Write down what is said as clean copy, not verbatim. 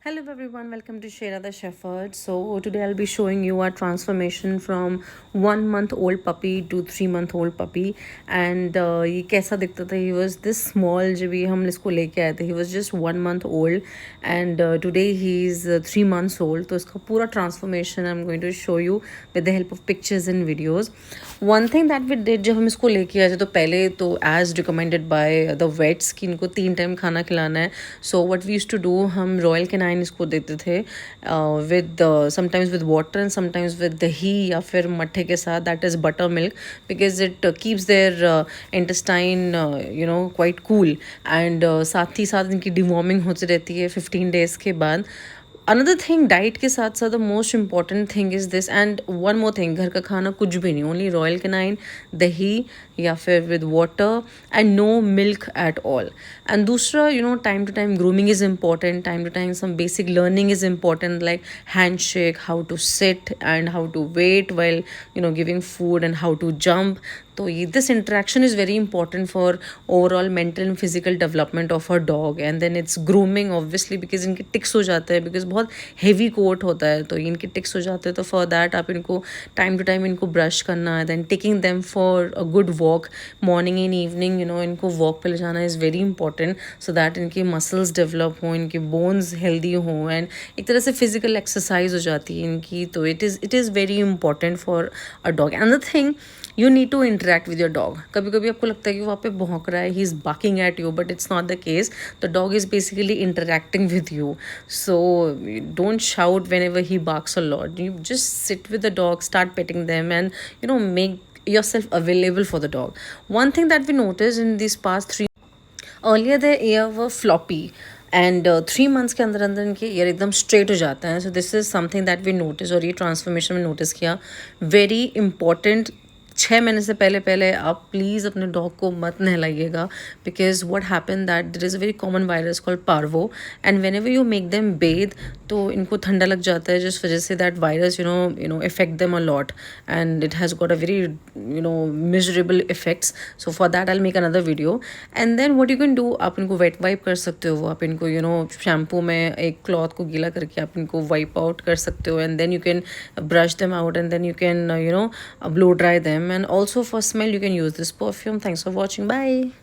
Hello everyone, welcome to Shera the Shepherd. So today I'll be showing you our transformation from 1 month old puppy to 3 month old puppy. And ये कैसा दिखता था? He was this small जब ये हम इसको लेके आए थे. He was just 1 month old, and today he's 3 months old. तो इसका पूरा transformation I'm going to show you with the help of pictures and videos. One thing that we did जब हम इसको लेके आए थे तो पहले तो as recommended by the vets कि इनको 3 टाइम खाना खिलाना है. So what we used to do, हम Royal Canin इसको देते थे with sometimes with water and sometimes with दही या फिर मट्ठे के साथ, that is buttermilk, because it keeps their intestine quite cool, and साथ ही साथ इनकी deworming होती रहती है 15 days के बाद. Another thing, डाइट के साथ साथ the most important thing is this. And one more thing, घर का खाना कुछ भी नहीं, ओनली रॉयल कैनाइन, दही या फिर with water, and no milk at all. And दूसरा, time to time grooming is important, time to time some basic learning is important, like hand shake, how to sit and how to wait while giving food, and how to jump. तो ये this interaction is very important for overall mental and physical development of a dog. And then it's grooming obviously, because इनके ticks हो जाते हैं, because बहुत heavy coat होता है तो इनके टिक्स हो जाते हैं. तो फॉर दैट आप इनको टाइम टू टाइम इनको ब्रश करना है. Then taking them for a good walk morning and evening, इनको वॉक पे ले जाना is very important, so that इनके मसल्स डेवलप हों, इनके बोन्स हेल्दी हों, एंड एक तरह से फिजिकल एक्सरसाइज हो जाती है इनकी. तो it is very important for a dog. Another thing, you need to interact with your dog. कभी कभी आपको लगता है कि वहाँ पे भौंक रहा है, he is barking at you, but it's not the case. The dog is basically interacting with you. So don't shout whenever he barks a lot. You just sit with the dog, start petting them, and make yourself available for the dog. One thing that we noticed in these past 3, earlier their ear were floppy, and 3 months के अंदर अंदर इनके year एकदम straight हो जाता है. So this is something that we notice, और ये ट्रांसफॉर्मेशन में नोटिस किया. वेरी इंपॉर्टेंट, 6 महीने से पहले पहले आप प्लीज़ अपने डॉग को मत नहलाइएगा, because what happen that there is a very common virus called parvo, and whenever you make them bathe तो इनको ठंडा लग जाता है, जिस वजह से that virus effect them a lot, and it has got a very miserable effects. So for that I make another video. And then what you can do, आप इनको वेट वाइप कर सकते हो. आप इनको शैम्पू में एक क्लॉथ को गीला करके आप इनको वाइप आउट कर सकते हो, and then you can brush them out, and then you can blow dry them. And also for smell, you can use this perfume. Thanks for watching. Bye.